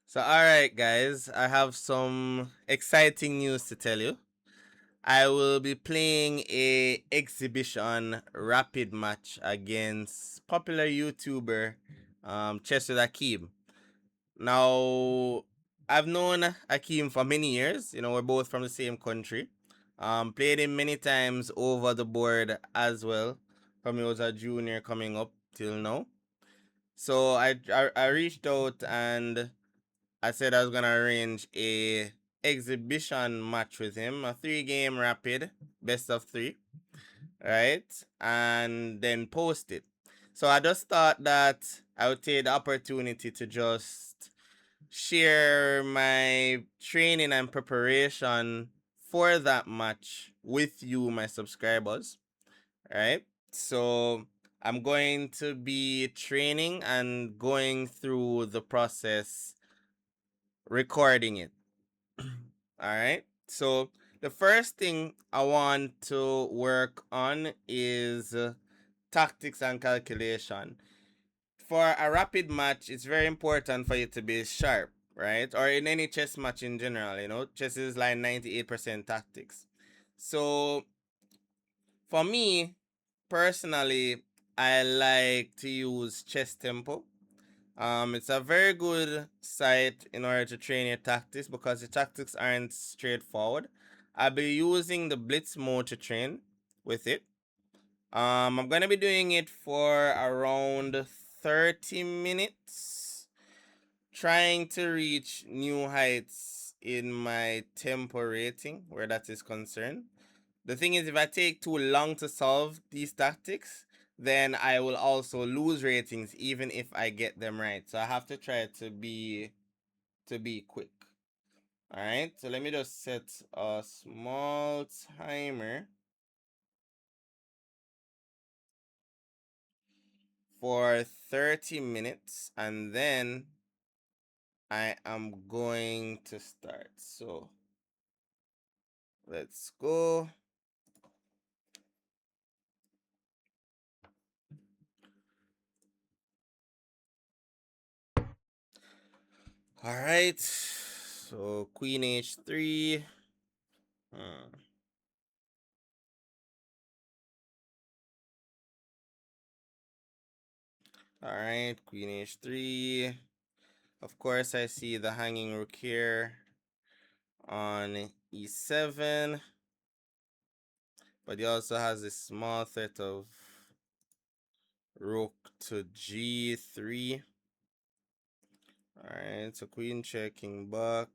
So, all right, guys, I have some exciting news to tell you. I will be playing a exhibition rapid match against popular YouTuber ChessWithAkeem. Now, I've known Akeem for many years. We're both from the same country. Played him many times over the board as well, from he was a junior coming up till now. So I reached out and I said I was gonna arrange a exhibition match with him, a 3 game rapid, best of three, right? And then post it. So I just thought that I would take the opportunity to just share my training and preparation for that match with you, my subscribers, right? So I'm going to be training and going through the process recording it. All right. So the first thing I want to work on is tactics and calculation. For a rapid match, it's very important for you to be sharp, right? Or in any chess match in general, chess is like 98% tactics. So for me, personally, I like to use Chess Tempo. It's a very good site in order to train your tactics because the tactics aren't straightforward. I'll be using the blitz mode to train with it. I'm gonna be doing it for around 30 minutes, trying to reach new heights in my tempo rating where that is concerned. The thing is, if I take too long to solve these tactics, then I will also lose ratings even if I get them right. So I have to try to be quick. All right. So let me just set a small timer for 30 minutes and then I am going to start. So let's go. All right. So Queen H3. Hmm. All right, Queen H3. Of course, I see the hanging rook here on E7, but he also has a small threat of rook to G3. All right, so queen checking back.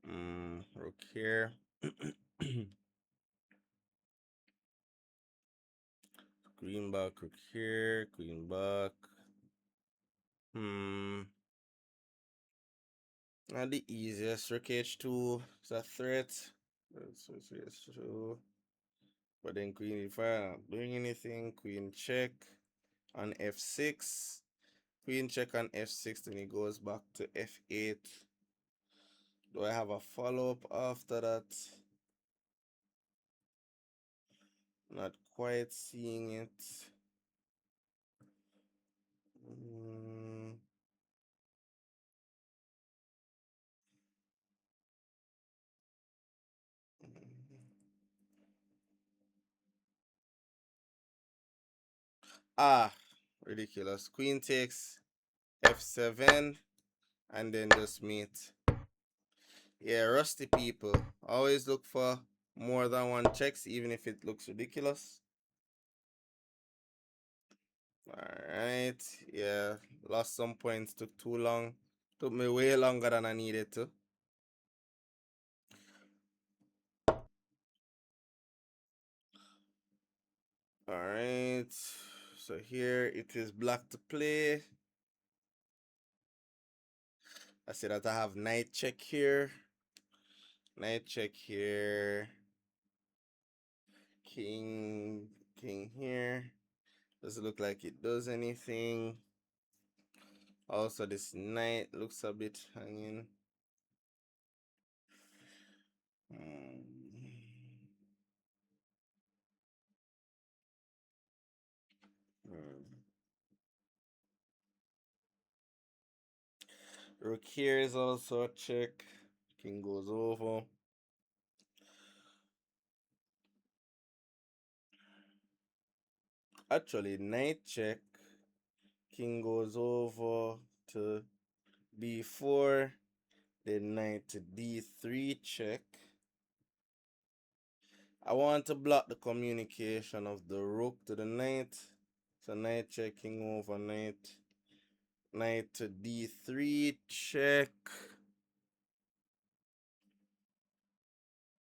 Rook here. Queen back, rook here, queen back. Not the easiest. Rook H2 is a threat. So it's H2. But then queen if I'm not doing anything, queen check on F6. Queen check on F6, then he goes back to F8. Do I have a follow-up after that? Not quite seeing it. Mm. Ah, ridiculous. Queen takes F7 and then just mate. Yeah, rusty people. Always look for more than one checks, even if it looks ridiculous. Alright, yeah, lost some points, took too long. Took me way longer than I needed to. Alright, so here it is black to play. I see that I have knight check here. Knight check here. King, king here. Doesn't look like it does anything. Also, this knight looks a bit hanging. Hmm. Hmm. Rook here is also a check. King goes over. Actually, knight check. King goes over to b4. Then knight to d3 check. I want to block the communication of the rook to the knight. So knight check, king over, knight to d3 check.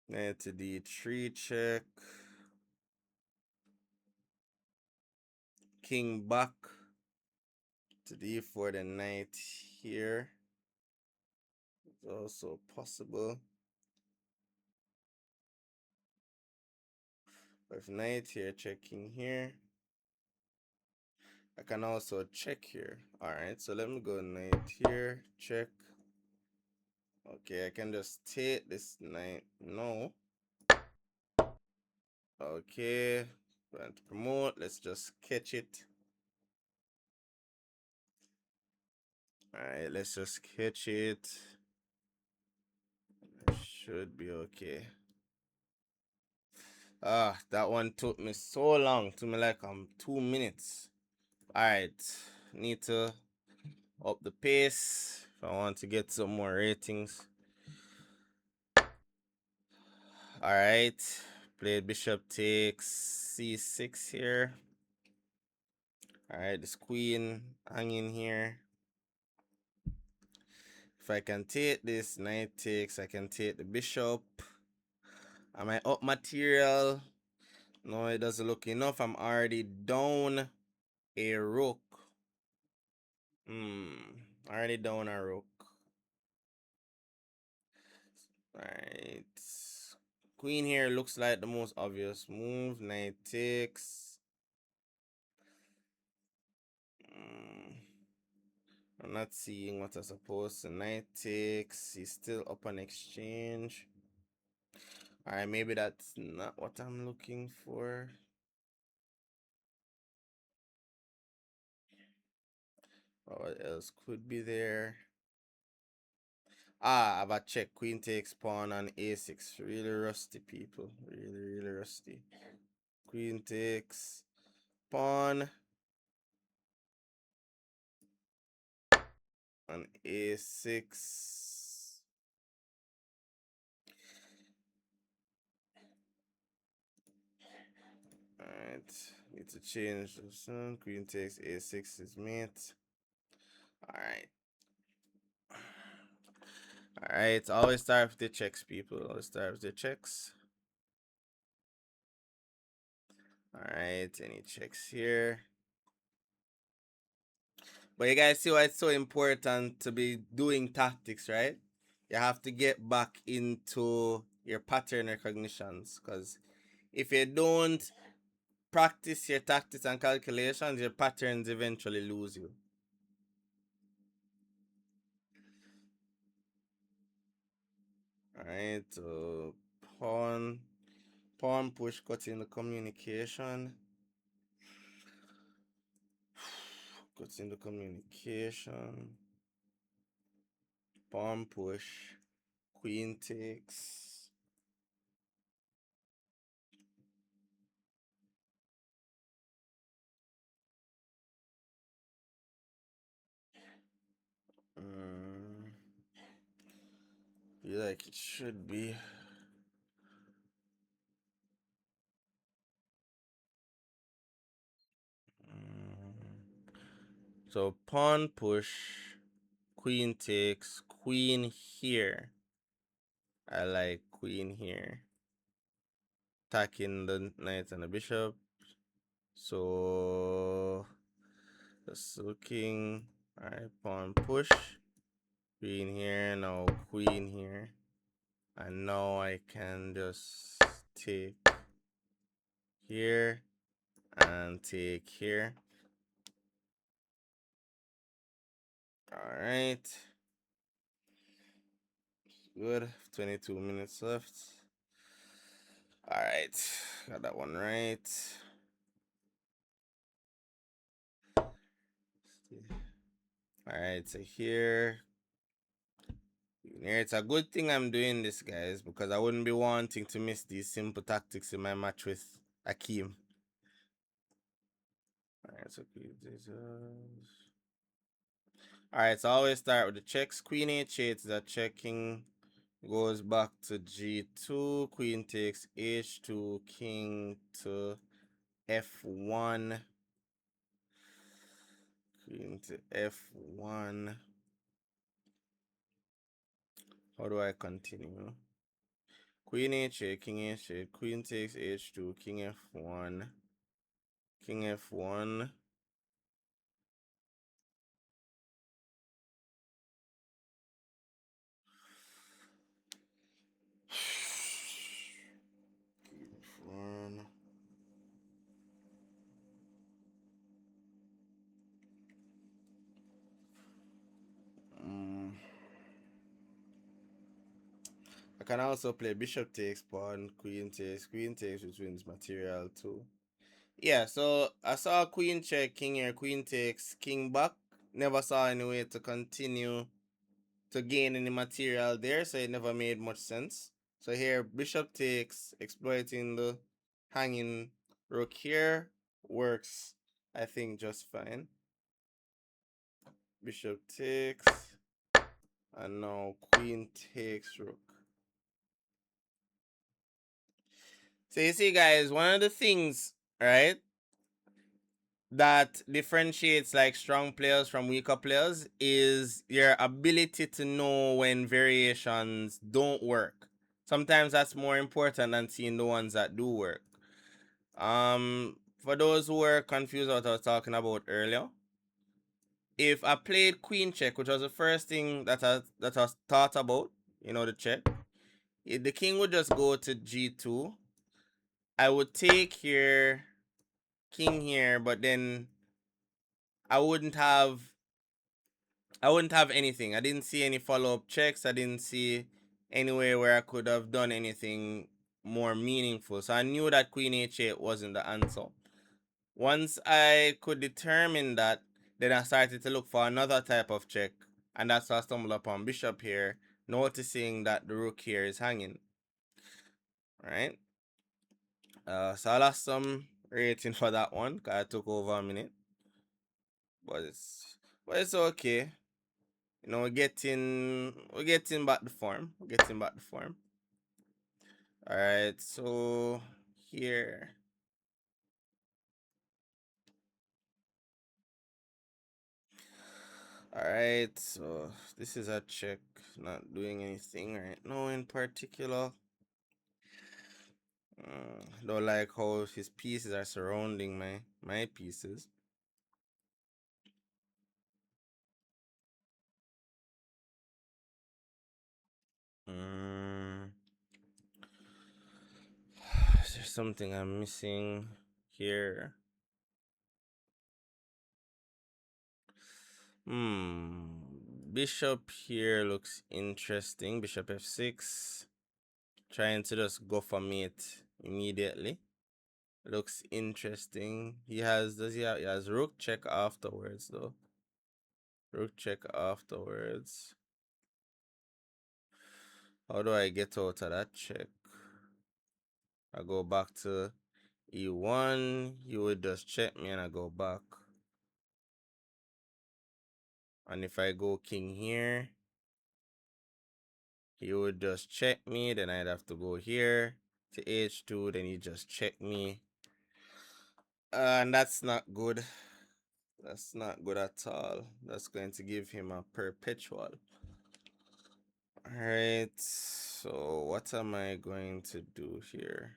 Knight to d3 check. King back to d4, the knight here. It's also possible. With knight here, checking here. I can also check here. Alright, so let me go knight here, check. Okay, I can just take this knight. No. Okay, going to promote. Let's just catch it. Alright, let's just catch it. Should be okay. Ah, that one took me so long. Took me like 2 minutes. Alright, need to up the pace if I want to get some more ratings. Alright, played bishop takes c6 here. Alright, this queen hanging here. If I can take this knight takes, I can take the bishop. Am I up material? No, it doesn't look enough. I'm already down a rook. Already down a rook. Right. Queen here looks like the most obvious move. Knight takes. I'm not seeing what I supposed to. Knight takes. He's still up on exchange. Alright, maybe that's not what I'm looking for. What else could be there? Ah, I have a check. Queen takes pawn on a6. Really rusty, people. Really rusty. Queen takes pawn on a6. Alright, need to change this one. Queen takes a6 is mate. Alright. Alright, always start with the checks, people. Always start with the checks. Alright, any checks here? But you guys see why it's so important to be doing tactics, right? You have to get back into your pattern recognitions, because if you don't practice your tactics and calculations, your patterns eventually lose you. Alright, so pawn push cutting the communication. Cutting the communication. Pawn push. Queen takes. Feel like it should be. So pawn push, queen takes, queen here. I like queen here. Attacking the knight and the bishop. So just looking. Alright, pawn push. Queen here, now queen here. And now I can just take here and take here. Alright. Good. 22 minutes left. Alright. Got that one right. Alright, so here Yeah, it's a good thing I'm doing this, guys, because I wouldn't be wanting to miss these simple tactics in my match with Akeem. Alright, so alright, so I always start with the checks. Queen h8 is a checking. Goes back to g2. Queen takes h2. King to f1. Queen to f1. How do I continue? Queen h8, king h8, queen takes h2, king f1, king f1. F1. I can also play bishop takes pawn, queen takes, which wins material too. Yeah, so I saw queen check, king here, queen takes, king back. Never saw any way to continue to gain any material there, so it never made much sense. So here, bishop takes, exploiting the hanging rook here, works, I think, just fine. Bishop takes, and now queen takes rook. So you see, guys, one of the things, right, that differentiates like strong players from weaker players is your ability to know when variations don't work. Sometimes that's more important than seeing the ones that do work. For those who were confused what I was talking about earlier, if I played queen check, which was the first thing that I thought about, the check, the king would just go to g2. I would take here, king here, but then I wouldn't have anything. I didn't see any follow-up checks. I didn't see anywhere where I could have done anything more meaningful. So I knew that queen h8 wasn't the answer. Once I could determine that, then I started to look for another type of check. And that's how I stumbled upon bishop here, noticing that the rook here is hanging. Right? So I lost some rating for that one, because I took over a minute. But it's okay. We're getting back the form. All right, so here. All right, so this is a check, not doing anything right now in particular. Don't like how his pieces are surrounding my pieces. Mm, is there something I'm missing here? Bishop here looks interesting. Bishop f6. Trying to just go for mate immediately. Looks interesting. He has rook check afterwards though. Rook check afterwards. How do I get out of that check? I go back to e1. You would just check me and I go back. And if I go king here, he would just check me. Then I'd have to go here to h2. Then he just check me. And that's not good. That's not good at all. That's going to give him a perpetual. Alright, so what am I going to do here?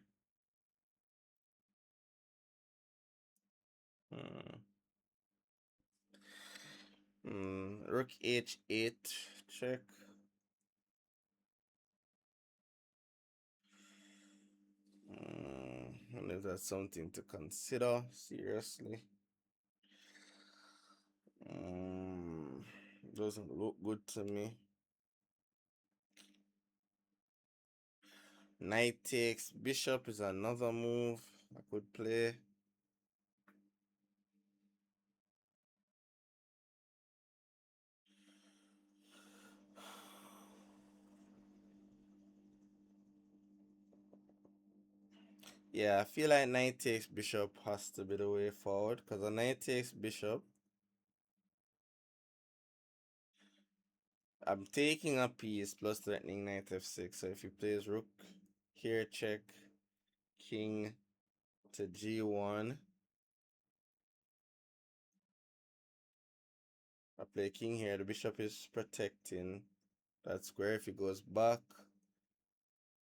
Rook h8 check. And if that's something to consider seriously. Doesn't look good to me. Knight takes bishop is another move I could play. Yeah, I feel like knight takes bishop has to be the way forward because a knight takes bishop. I'm taking a piece plus threatening knight f6. So if he plays rook here, check, king to g1. I play king here. The bishop is protecting that square. If he goes back,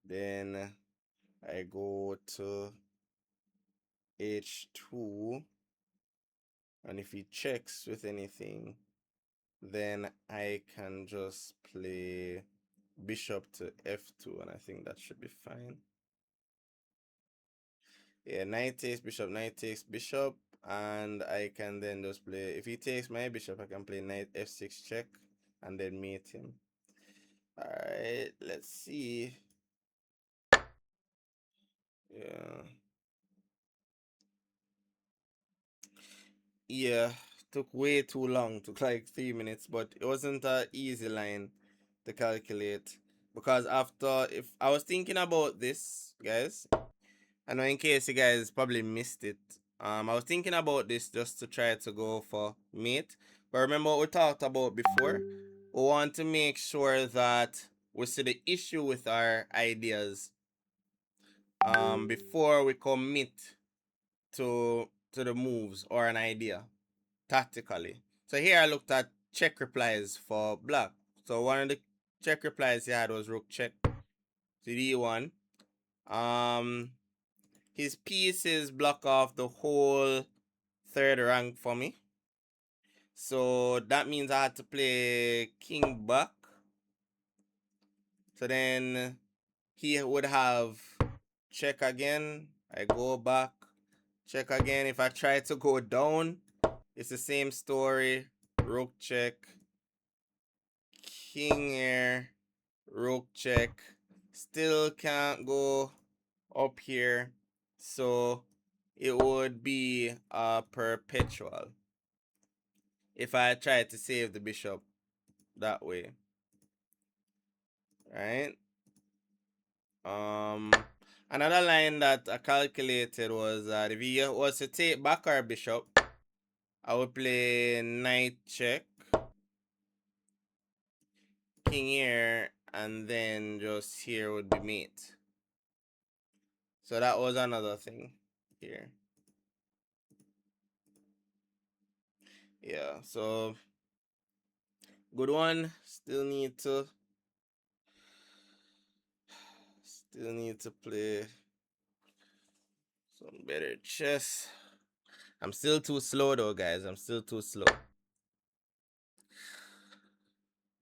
then I go to h2. And if he checks with anything, then I can just play bishop to f2, and I think that should be fine. Yeah, knight takes bishop, and I can then just play. If he takes my bishop, I can play knight f6 check, and then mate him. All right, let's see. Yeah, yeah, took way too long. Took like 3 minutes, but it wasn't an easy line to calculate because after if I was thinking about this, guys. I know in case you guys probably missed it. I was thinking about this just to try to go for mate. But remember what we talked about before? We want to make sure that we see the issue with our ideas before we commit to the moves or an idea tactically. So here I looked at check replies for black. So one of the check replies he had was rook check to d1. Um His pieces block off the whole third rank for me. So that means I had to play king back. So then he would have check again. I go back, check again. If I try to go down, it's the same story. Rook check, king here, rook check. Still can't go up here. So it would be a perpetual if I try to save the bishop that way. Right? Um Another line that I calculated was that if he was to take back our bishop, I would play knight check, king here, and then just here would be mate. So that was another thing here. Yeah, so good one. Still need to play some better chess. I'm still too slow though, guys. I'm still too slow.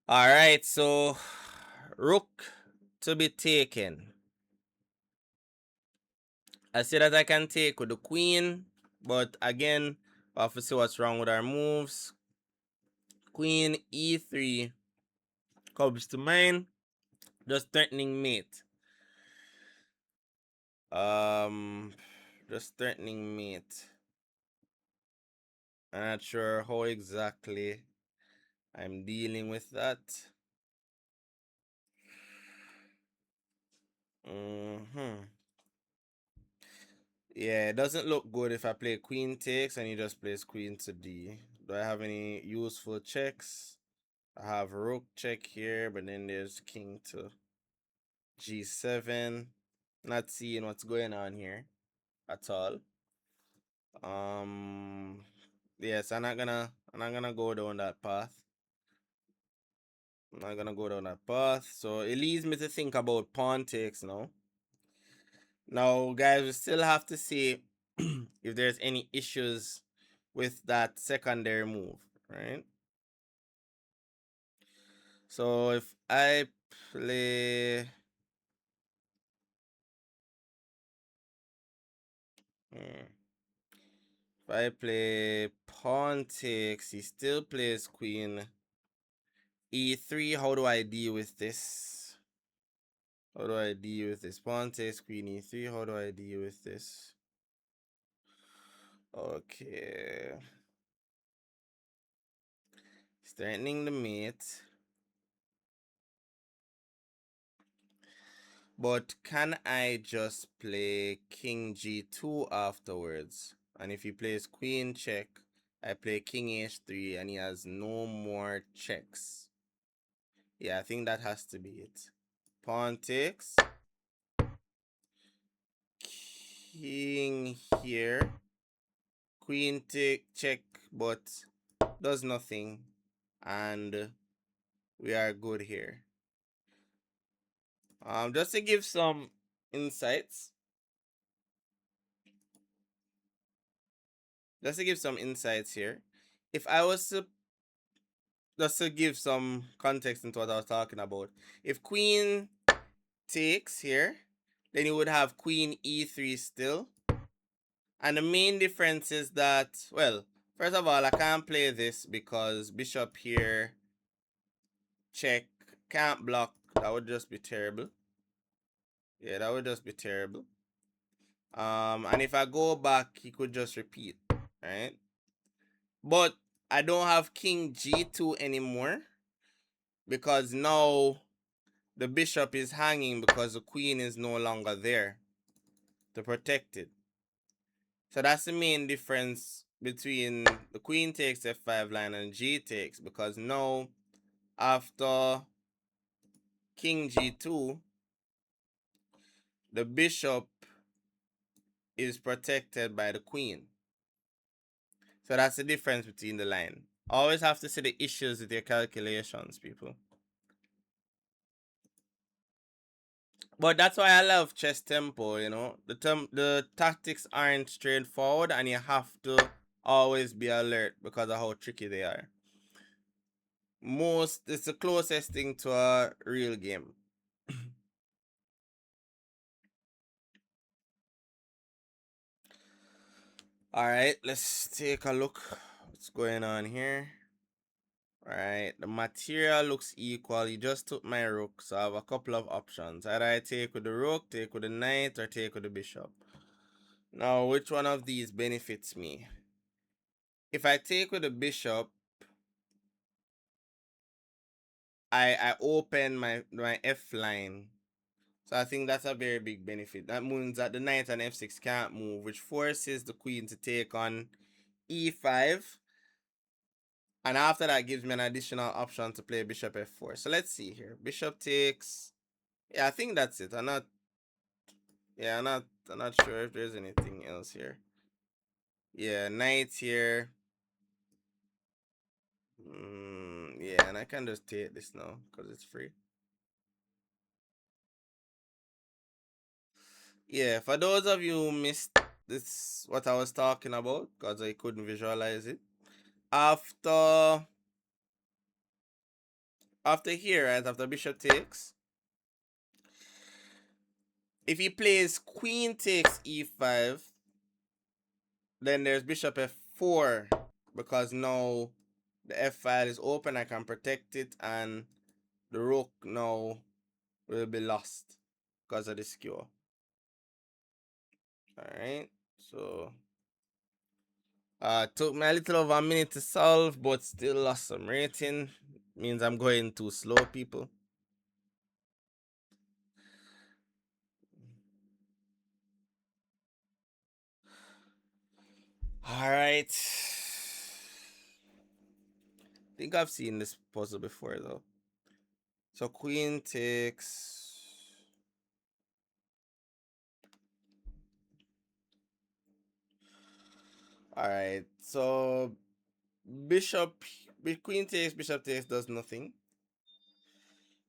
All right, so rook to be taken. I see that I can take with the queen, but again, we have to see what's wrong with our moves. Queen e3 comes to mind, just threatening mate. Um, just threatening mate. I'm not sure how exactly I'm dealing with that. Yeah, it doesn't look good if I play queen takes and he just plays queen to d. Do I have any useful checks? I have rook check here, but then there's king to g7. Not seeing what's going on here at all. Yes, I'm not gonna go down that path. I'm not gonna go down that path. So it leads me to think about pawn takes now. Now, guys, we still have to see if there's any issues with that secondary move, right? So if I play if I play pawn takes, he still plays queen e3. How do I deal with this? How do I deal with this? Pawn takes queen e3. How do I deal with this? Okay. Threatening the mate. But can I just play king g2 afterwards? And if he plays queen check, I play king h3 and he has no more checks. Yeah, I think that has to be it. Pawn takes. King here. Queen take check, but does nothing. And we are good here. Just to give some insights. Just to give some insights here. If I was to just to give some context into what I was talking about. If queen takes here, then you would have queen e3 still. And the main difference is that, well, first of all, I can't play this because bishop here, check, can't block. That would just be terrible. Yeah, that would just be terrible. And if I go back, he could just repeat, right? But I don't have king g2 anymore because now the bishop is hanging because the queen is no longer there to protect it. So that's the main difference between the queen takes f5 line and g takes, because now after king g2, the bishop is protected by the queen. So that's the difference between the line. Always have to see the issues with your calculations, people. But that's why I love chess tempo, you know. The tactics aren't straightforward and you have to always be alert because of how tricky they are. It's the closest thing to a real game. Alright, let's take a look. What's going on here? Alright, the material looks equal. He just took my rook, so I have a couple of options. Either I take with the rook, take with the knight, or take with the bishop. Now, which one of these benefits me? If I take with the bishop, I open my F line. So I think that's a very big benefit. That means that the knight and f6 can't move, which forces the queen to take on e5. And after that gives me an additional option to play bishop f4. So let's see here. Bishop takes. Yeah, I think that's it. I'm not sure if there's anything else here. Yeah, knight here. Yeah, and I can just take this now because it's free. Yeah, for those of you who missed this, what I was talking about, because I couldn't visualize it. After here, right, after bishop takes, if he plays queen takes e5, then there's bishop f4, because now the f file is open, I can protect it, and the rook now will be lost because of the skewer. Alright, so took me a little over a minute to solve, but still lost some rating. Means I'm going too slow, people. Alright. I think I've seen this puzzle before though. So queen takes. Alright, so bishop, queen takes, bishop takes does nothing.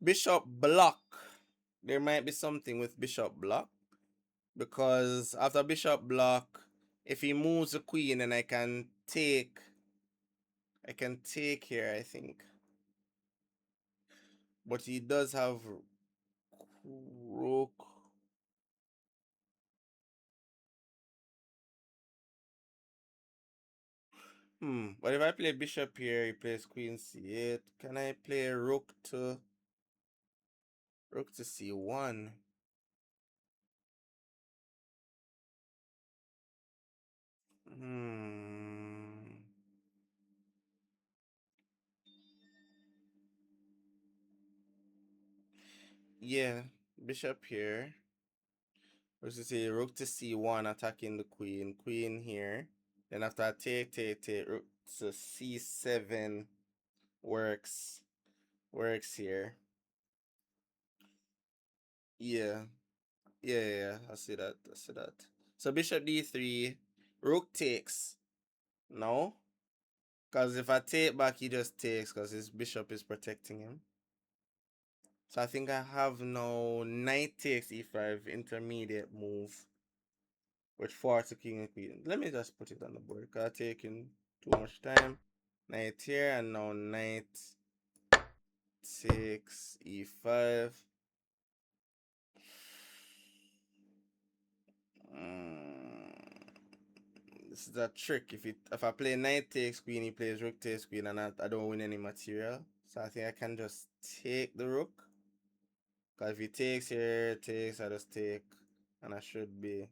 Bishop block. There might be something with bishop block, because after bishop block, if he moves the queen, then I can take here, I think. But he does have rook. But if I play bishop here, he plays queen c8. Can I play rook to c1? Hmm. Yeah. Bishop here. What's to say? Rook to c1 attacking the queen. Queen here. Then after I take, rook to c7 works. Works here. Yeah. Yeah. I see that. I see that. So bishop d3. Rook takes. No. Because if I take back, he just takes because his bishop is protecting him. So I think I have no knight takes e5 intermediate move. With forward to king and queen. Let me just put it on the board because I'm taking too much time. Knight here and now knight takes e5. This is a trick. If I play knight takes queen, he plays rook takes queen, and I don't win any material. So I think I can just take the rook. Because if he takes here, takes, I just take, and I should be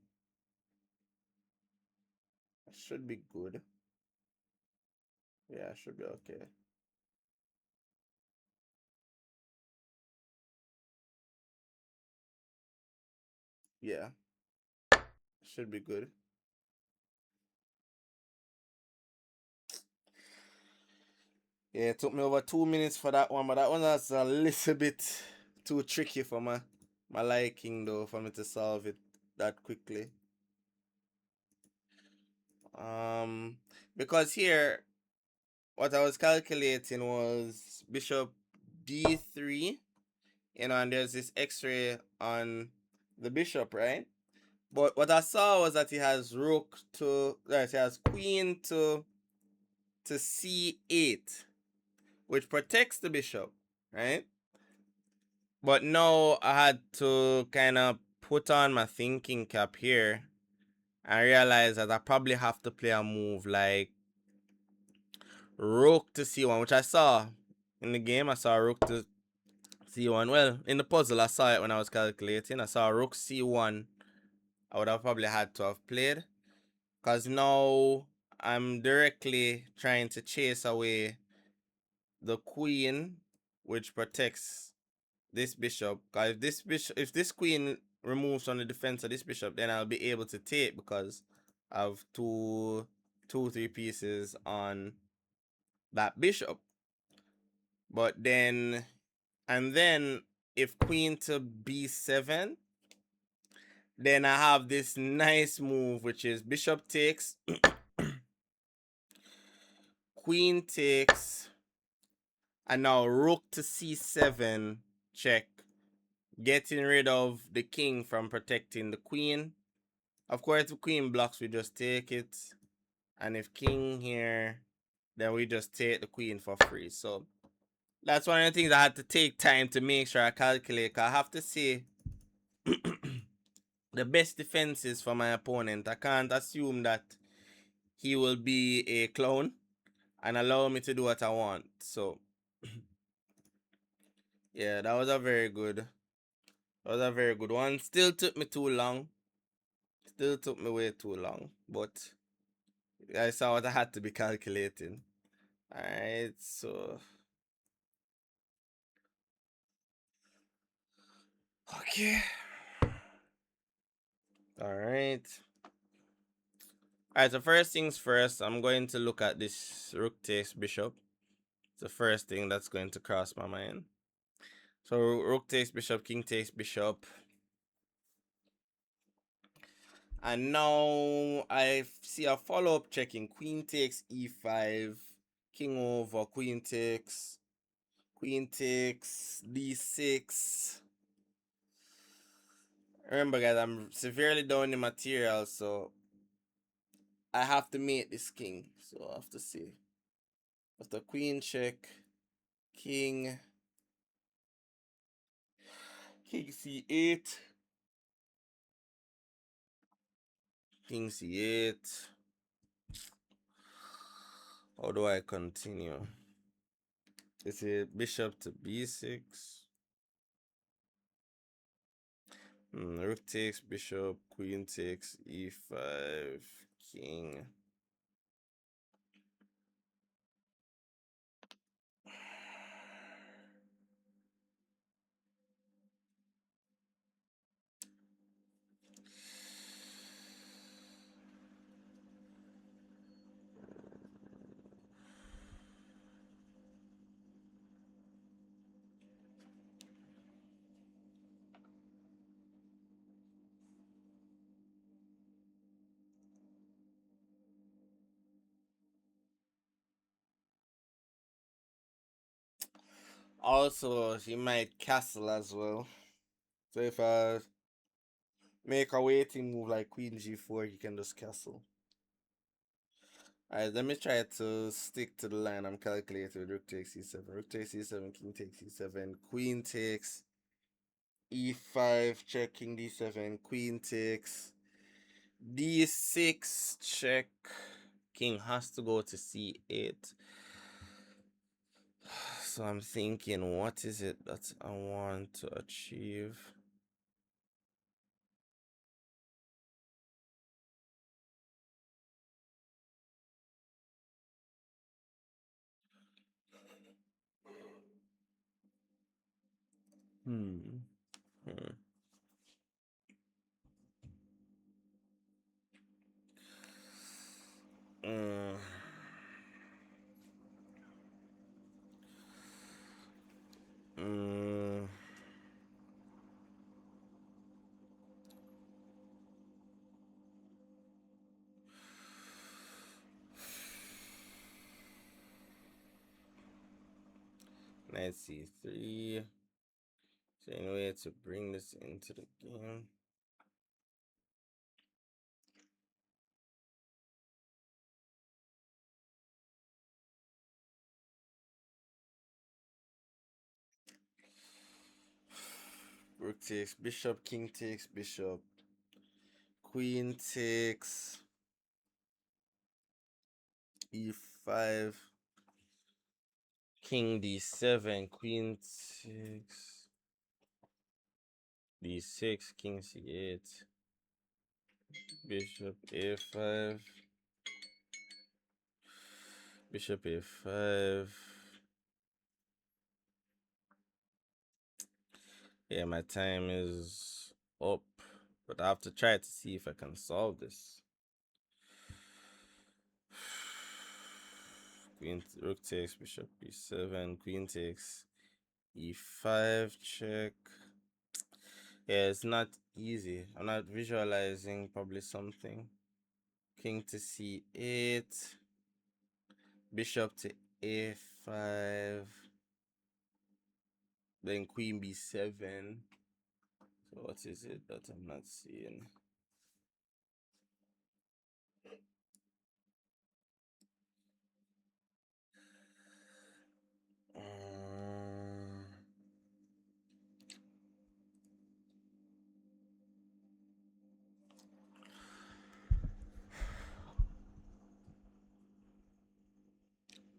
good. Yeah, I should be okay. Yeah, should be good. Yeah, it took me over 2 minutes for that one, but that one was a little bit too tricky for my liking though, for me to solve it that quickly. Um, because here what I was calculating was bishop d3, and there's this X-ray on the bishop, right? But what I saw was that he has rook to, right, he has queen to c8, which protects the bishop, right? But now I had to kind of put on my thinking cap here and realize that I probably have to play a move like rook to c1, which I saw in the game. I saw rook to c1. Well, in the puzzle, I saw it when I was calculating. I saw rook c1. I would have probably had to have played because now I'm directly trying to chase away the queen, which protects this bishop. Because if this queen removes from the defense of this bishop, then I'll be able to take because of three pieces on that bishop. But then, and then if queen to b7, then I have this nice move, which is bishop takes, queen takes, and now rook to c7 check, getting rid of the king from protecting the queen. Of course, the queen blocks, we just take it. And if king here, then we just take the queen for free. So that's one of the things I had to take time to make sure I calculate. I have to see the best defenses for my opponent. I can't assume that he will be a clown and allow me to do what I want. So yeah, that was a very good. That was a very good one. Still took me too long. Still took me way too long. But I saw what I had to be calculating. Alright, so okay. Alright. Alright, so first things first, I'm going to look at this rook takes bishop. It's the first thing that's going to cross my mind. So rook takes bishop, king takes bishop. And now I see a follow-up checking. Queen takes e5, king over, queen takes d6. Remember guys, I'm severely down in material, so I have to mate this king. So I have to see. After queen check, king c8, king c8. How do I continue? Is it bishop to b6? Rook takes bishop, queen takes e5, king. Also, he might castle as well. So if I make a waiting move like queen g4, he can just castle. Alright, let me try to stick to the line I'm calculating with rook takes e7. Rook takes e7, king takes e7, queen takes e5, check, king d7, queen takes d6, check. King has to go to c8. So I'm thinking, what is it that I want to achieve? Hmm. Hmm. Mm. Mm. Knight c3. Is there any way to bring this into the game? Rook takes bishop, king takes bishop, queen takes e5, king d7, queen takes d6, king c8, bishop a5, bishop a5. Yeah, my time is up, but I have to try to see if I can solve this. Queen, rook takes bishop b7, queen takes e5, check. Yeah, it's not easy. I'm not visualizing probably something. King to c8, bishop to a5, then queen b7. So what is it that I'm not seeing? Um,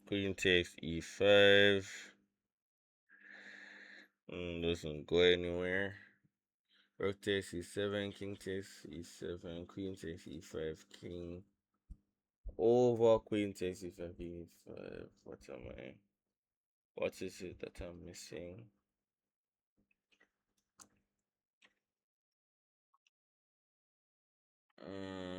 Queen takes e5. Doesn't go anywhere. Rook takes e7, king takes e7, queen takes e5, king over, queen takes e5, e5. What am I? What is it that I'm missing? Mm.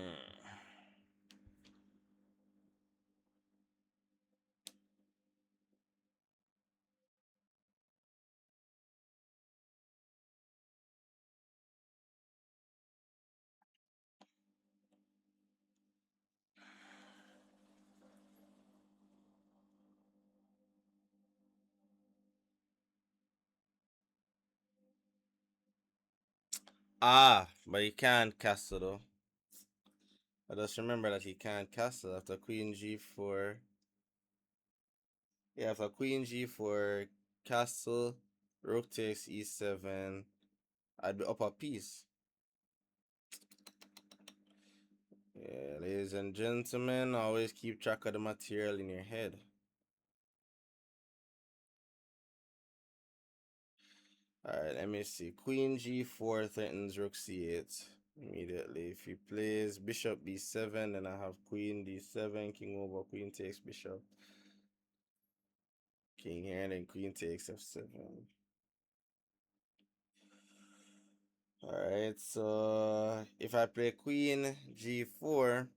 Ah, but he can't castle though. I just remember that he can't castle after queen g4. Yeah, after queen g4, castle, rook takes e7. I'd be up a piece. Yeah, ladies and gentlemen, always keep track of the material in your head. Alright, let me see. Queen g4 threatens rook c8 immediately. If he plays bishop b7, then I have queen d7, king over, queen takes bishop. King here, and then queen takes f7. Alright, so if I play queen g4,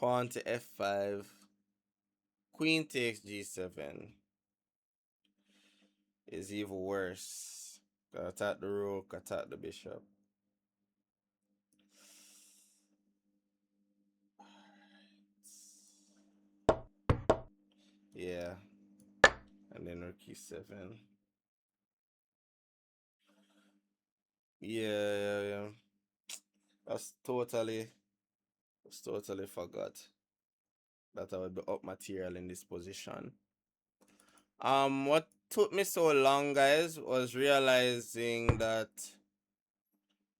pawn to f5, queen takes g7 is even worse. Gotta attack the rook, attack the bishop. Yeah, and then rook e7. Yeah. That's totally forgot that I would be up material in this position. What took me so long, guys, was realizing that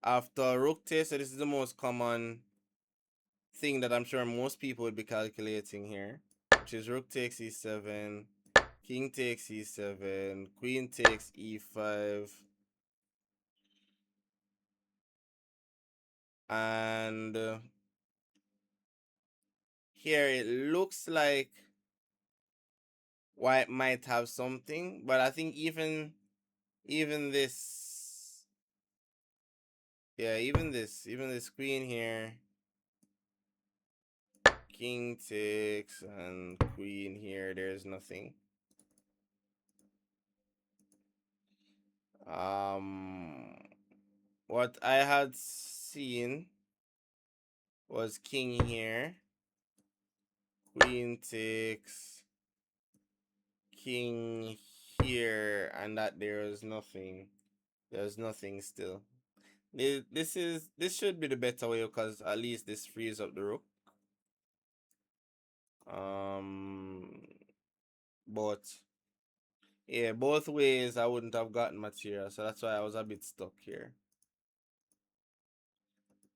after rook takes, so this is the most common thing that I'm sure most people would be calculating here, which is rook takes e7, king takes e7, queen takes e5, and here it looks like white might have something, but I think even this, yeah, even this queen here, king takes and queen here, there's nothing. What I had seen was king here, queen takes, king here, and that there is nothing. There's nothing still. This should be the better way because at least this frees up the rook. But yeah, both ways I wouldn't have gotten material, so that's why I was a bit stuck here.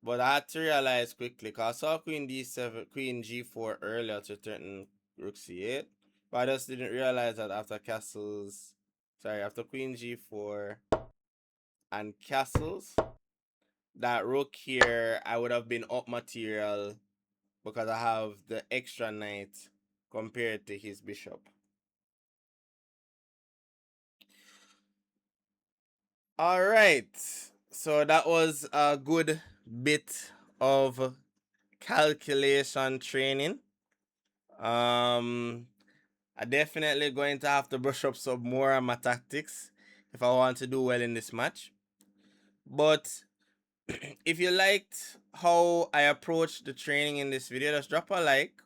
But I had to realize quickly because I saw queen d7, queen g4 earlier to threaten rook c8, but I just didn't realize that after after queen g4 and castles, that rook here I would have been up material because I have the extra knight compared to his bishop. All right, so that was a good bit of calculation training. I definitely going to have to brush up some more on my tactics if I want to do well in this match. But if you liked how I approached the training in this video, just drop a like.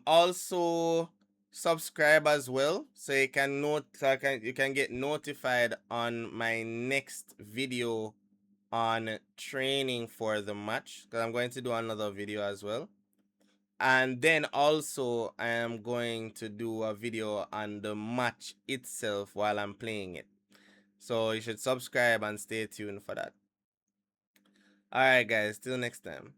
Also subscribe as well so you can get notified on my next video on training for the match, because I'm going to do another video as well. And then also I am going to do a video on the match itself while I'm playing it. So you should subscribe and stay tuned for that. Alright guys, till next time.